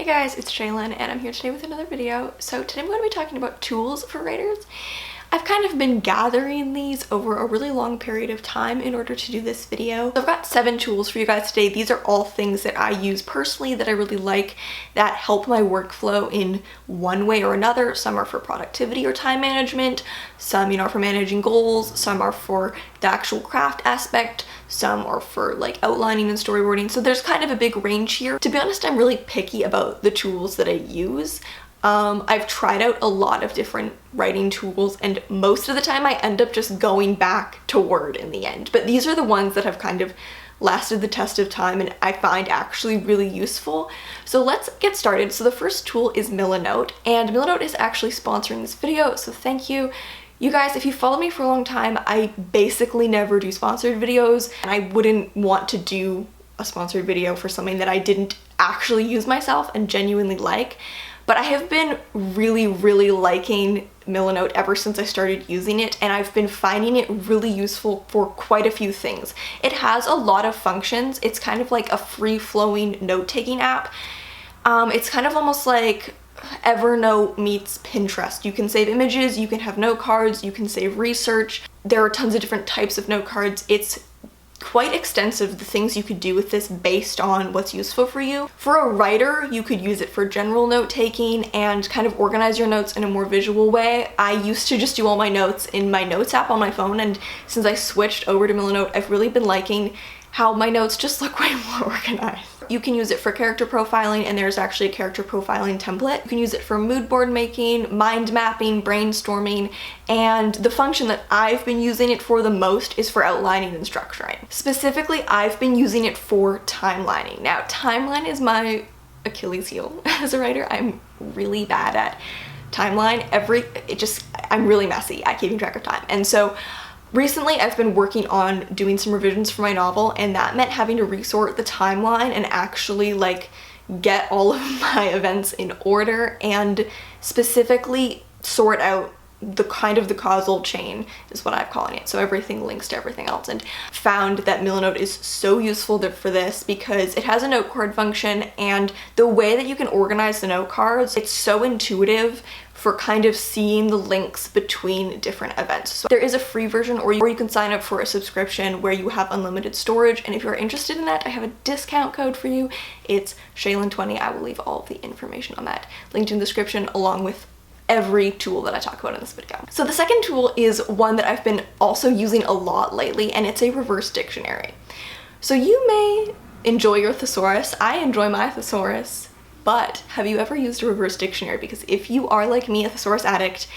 Hey guys, it's Shaelin and I'm here today with another video. So today I'm going to be talking about tools for writers. I've kind of been gathering these over a really long period of time in order to do this video. So I've got 7 tools for you guys today. These are all things that I use personally that I really like that help my workflow in one way or another. Some are for productivity or time management, some, are for managing goals, some are for the actual craft aspect, some are for like outlining and storyboarding. So there's kind of a big range here. To be honest, I'm really picky about the tools that I use. I've tried out a lot of different writing tools and most of the time I end up just going back to Word in the end. But these are the ones that have kind of lasted the test of time and I find actually really useful. So let's get started. So the first tool is Milanote, and Milanote is actually sponsoring this video, so thank you. You guys, if you follow me for a long time, I basically never do sponsored videos and I wouldn't want to do a sponsored video for something that I didn't actually use myself and genuinely like. But I have been really liking Milanote ever since I started using it, and I've been finding it really useful for quite a few things. It has a lot of functions. It's kind of like a free-flowing note-taking app. It's kind of almost like Evernote meets Pinterest. You can save images, you can have note cards, you can save research. There are tons of different types of note cards. It's quite extensive, the things you could do with this based on what's useful for you. For a writer, you could use it for general note taking and kind of organize your notes in a more visual way. I used to just do all my notes in my notes app on my phone, and since I switched over to Milanote, I've really been liking how my notes just look way more organized. You can use it for character profiling, and there's actually a character profiling template. You can use it for mood board making, mind mapping, brainstorming, and the function that I've been using it for the most is for outlining and structuring. Specifically, I've been using it for timelining. Now, timeline is my Achilles heel as a writer. I'm really bad at timeline. I'm really messy at keeping track of time. And so recently, I've been working on doing some revisions for my novel, and that meant having to resort the timeline and actually like get all of my events in order and specifically sort out the causal chain is what I'm calling it. So everything links to everything else, and found that Milanote is so useful for this because it has a note card function, and the way that you can organize the note cards, it's so intuitive for kind of seeing the links between different events. So there is a free version, or you can sign up for a subscription where you have unlimited storage, and if you're interested in that, I have a discount code for you. It's shaelin20. I will leave all of the information on that linked in the description along with every tool that I talk about in this video. So the second tool is one that I've been also using a lot lately, and it's a reverse dictionary. So you may enjoy your thesaurus. I enjoy my thesaurus. But have you ever used a reverse dictionary? Because if you are like me, a thesaurus addict,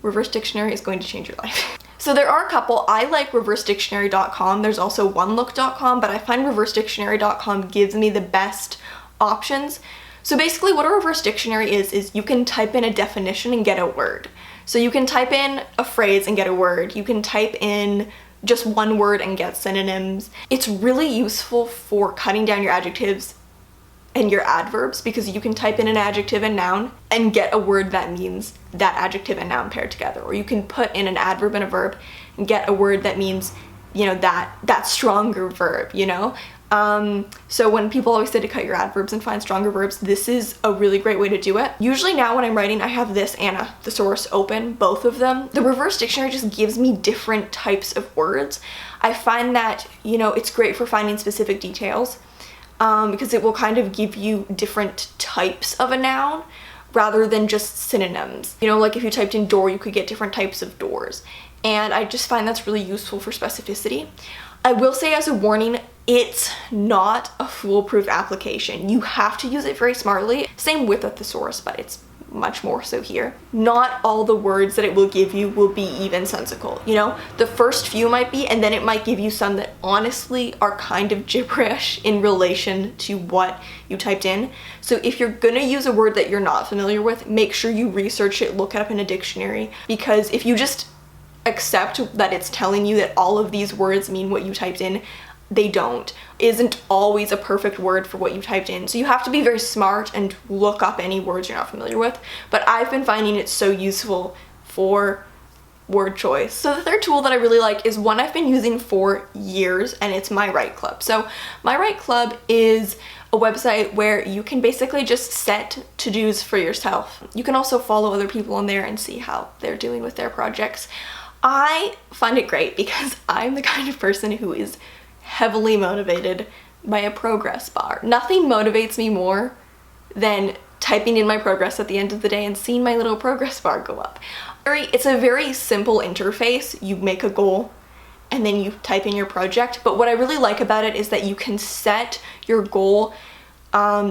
reverse dictionary is going to change your life. So there are a couple. I like reversedictionary.com. There's also onelook.com, but I find reversedictionary.com gives me the best options. So basically what a reverse dictionary is you can type in a definition and get a word. So you can type in a phrase and get a word. You can type in just one word and get synonyms. It's really useful for cutting down your adjectives and your adverbs, because you can type in an adjective and noun and get a word that means that adjective and noun paired together. Or you can put in an adverb and a verb and get a word that means, that stronger verb, So when people always say to cut your adverbs and find stronger verbs, this is a really great way to do it. Usually now when I'm writing, I have this and a thesaurus open, both of them. The reverse dictionary just gives me different types of words. I find that, it's great for finding specific details. Because it will kind of give you different types of a noun rather than just synonyms. Like if you typed in door, you could get different types of doors. And I just find that's really useful for specificity. I will say as a warning, it's not a foolproof application. You have to use it very smartly. Same with a thesaurus, but it's much more so here. Not all the words that it will give you will be even sensical, The first few might be, and then it might give you some that honestly are kind of gibberish in relation to what you typed in. So if you're gonna use a word that you're not familiar with, make sure you research it, look it up in a dictionary, because if you just accept that it's telling you that all of these words mean what you typed in, they don't. Isn't always a perfect word for what you typed in. So you have to be very smart and look up any words you're not familiar with. But I've been finding it so useful for word choice. So the third tool that I really like is one I've been using for years, and it's myWriteClub. So myWriteClub is a website where you can basically just set to-dos for yourself. You can also follow other people on there and see how they're doing with their projects. I find it great because I'm the kind of person who is heavily motivated by a progress bar. Nothing motivates me more than typing in my progress at the end of the day and seeing my little progress bar go up. It's a very simple interface. You make a goal and then you type in your project. But what I really like about it is that you can set your goal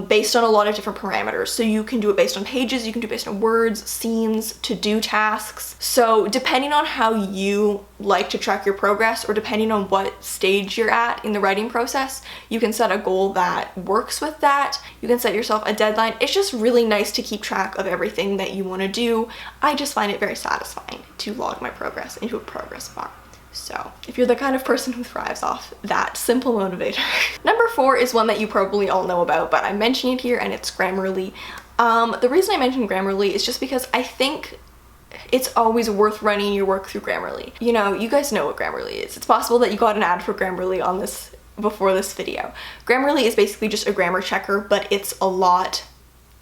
based on a lot of different parameters. So you can do it based on pages, you can do it based on words, scenes, to-do tasks. So depending on how you like to track your progress, or depending on what stage you're at in the writing process, you can set a goal that works with that. You can set yourself a deadline. It's just really nice to keep track of everything that you want to do. I just find it very satisfying to log my progress into a progress bar. So if you're the kind of person who thrives off that simple motivator. Number 4 is one that you probably all know about, but I'm mentioning it here, and it's Grammarly. The reason I mention Grammarly is just because I think it's always worth running your work through Grammarly. You know, you guys know what Grammarly is. It's possible that you got an ad for Grammarly on this before this video. Grammarly is basically just a grammar checker, but it's a lot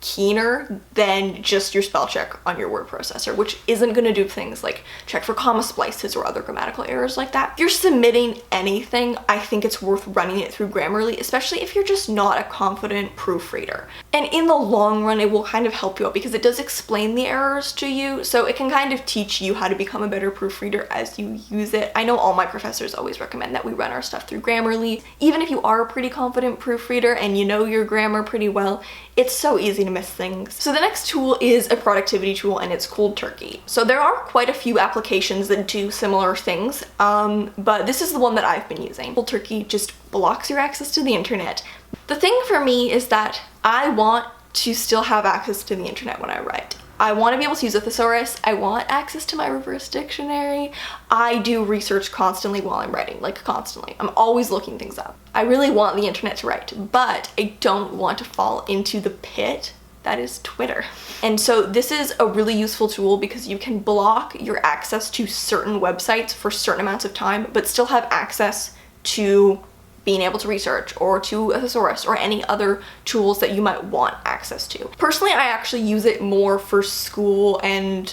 keener than just your spell check on your word processor, which isn't going to do things like check for comma splices or other grammatical errors like that. If you're submitting anything, I think it's worth running it through Grammarly, especially if you're just not a confident proofreader. And in the long run, it will kind of help you out because it does explain the errors to you, so it can kind of teach you how to become a better proofreader as you use it. I know all my professors always recommend that we run our stuff through Grammarly. Even if you are a pretty confident proofreader and you know your grammar pretty well, it's so easy to miss things. So the next tool is a productivity tool, and it's Cold Turkey. So there are quite a few applications that do similar things, but this is the one that I've been using. Cold Turkey just blocks your access to the internet. The thing for me is that I want to still have access to the internet when I write. I want to be able to use a thesaurus. I want access to my reverse dictionary. I do research constantly while I'm writing, like constantly. I'm always looking things up. I really want the internet to write, but I don't want to fall into the pit that is Twitter. And so this is a really useful tool because you can block your access to certain websites for certain amounts of time, but still have access to being able to research or to a thesaurus or any other tools that you might want access to. Personally, I actually use it more for school and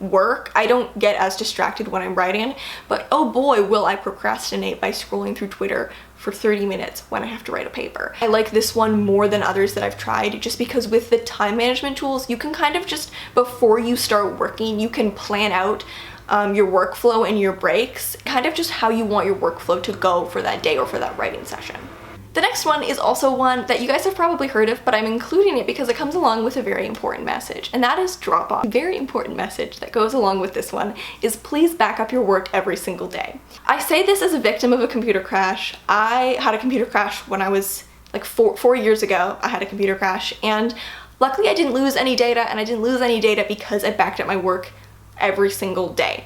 work. I don't get as distracted when I'm writing, but oh boy, will I procrastinate by scrolling through Twitter for 30 minutes when I have to write a paper. I like this one more than others that I've tried just because with the time management tools, you can kind of just, before you start working, you can plan out your workflow and your breaks, kind of just how you want your workflow to go for that day or for that writing session. The next one is also one that you guys have probably heard of, but I'm including it because it comes along with a very important message, and that is Dropbox. A very important message that goes along with this one is please back up your work every single day. I say this as a victim of a computer crash. I had a computer crash when I was like four years ago. I had a computer crash, and luckily I didn't lose any data, and I didn't lose any data because I backed up my work every single day.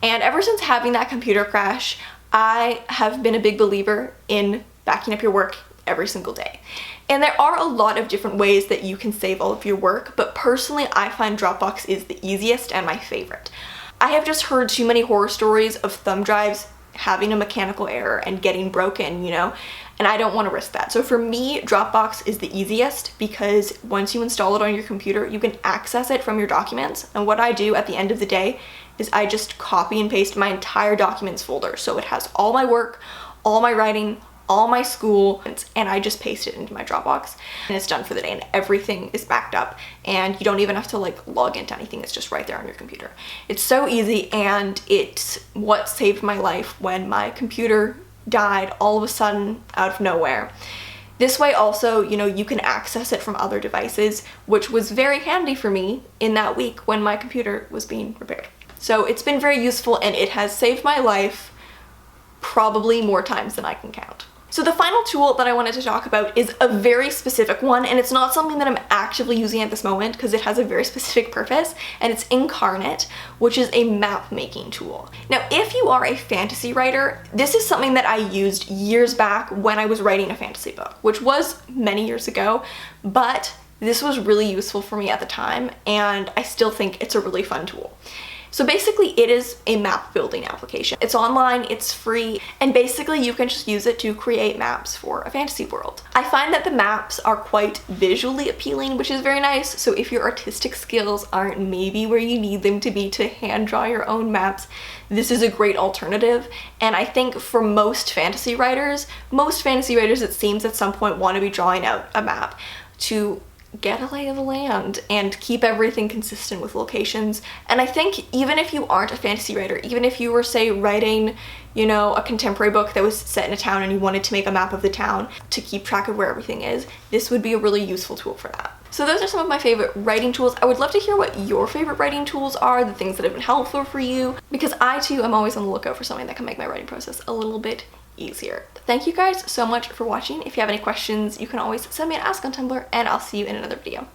And ever since having that computer crash, I have been a big believer in backing up your work every single day. And there are a lot of different ways that you can save all of your work, but personally I find Dropbox is the easiest and my favorite. I have just heard too many horror stories of thumb drives having a mechanical error and getting broken, you know, and I don't want to risk that. So for me, Dropbox is the easiest because once you install it on your computer, you can access it from your documents. And what I do at the end of the day is I just copy and paste my entire documents folder. So it has all my work, all my writing, all my school, and I just paste it into my Dropbox and it's done for the day, and everything is backed up and you don't even have to like log into anything. It's just right there on your computer. It's so easy, and it's what saved my life when my computer died all of a sudden out of nowhere. This way also, you know, you can access it from other devices, which was very handy for me in that week when my computer was being repaired. So it's been very useful, and it has saved my life probably more times than I can count. So the final tool that I wanted to talk about is a very specific one, and it's not something that I'm actively using at this moment because it has a very specific purpose, and it's Inkarnate, which is a map making tool. Now, if you are a fantasy writer, this is something that I used years back when I was writing a fantasy book, which was many years ago, but this was really useful for me at the time, and I still think it's a really fun tool. So basically it is a map building application. It's online, it's free, and basically you can just use it to create maps for a fantasy world. I find that the maps are quite visually appealing, which is very nice. So if your artistic skills aren't maybe where you need them to be to hand draw your own maps, this is a great alternative. And I think for most fantasy writers, it seems at some point want to be drawing out a map to get a lay of the land and keep everything consistent with locations. And I think even if you aren't a fantasy writer, even if you were, say, writing, you know, a contemporary book that was set in a town and you wanted to make a map of the town to keep track of where everything is, this would be a really useful tool for that. So those are some of my favorite writing tools. I would love to hear what your favorite writing tools are, the things that have been helpful for you, because I too am always on the lookout for something that can make my writing process a little bit easier. Thank you guys so much for watching. If you have any questions, you can always send me an ask on Tumblr, and I'll see you in another video.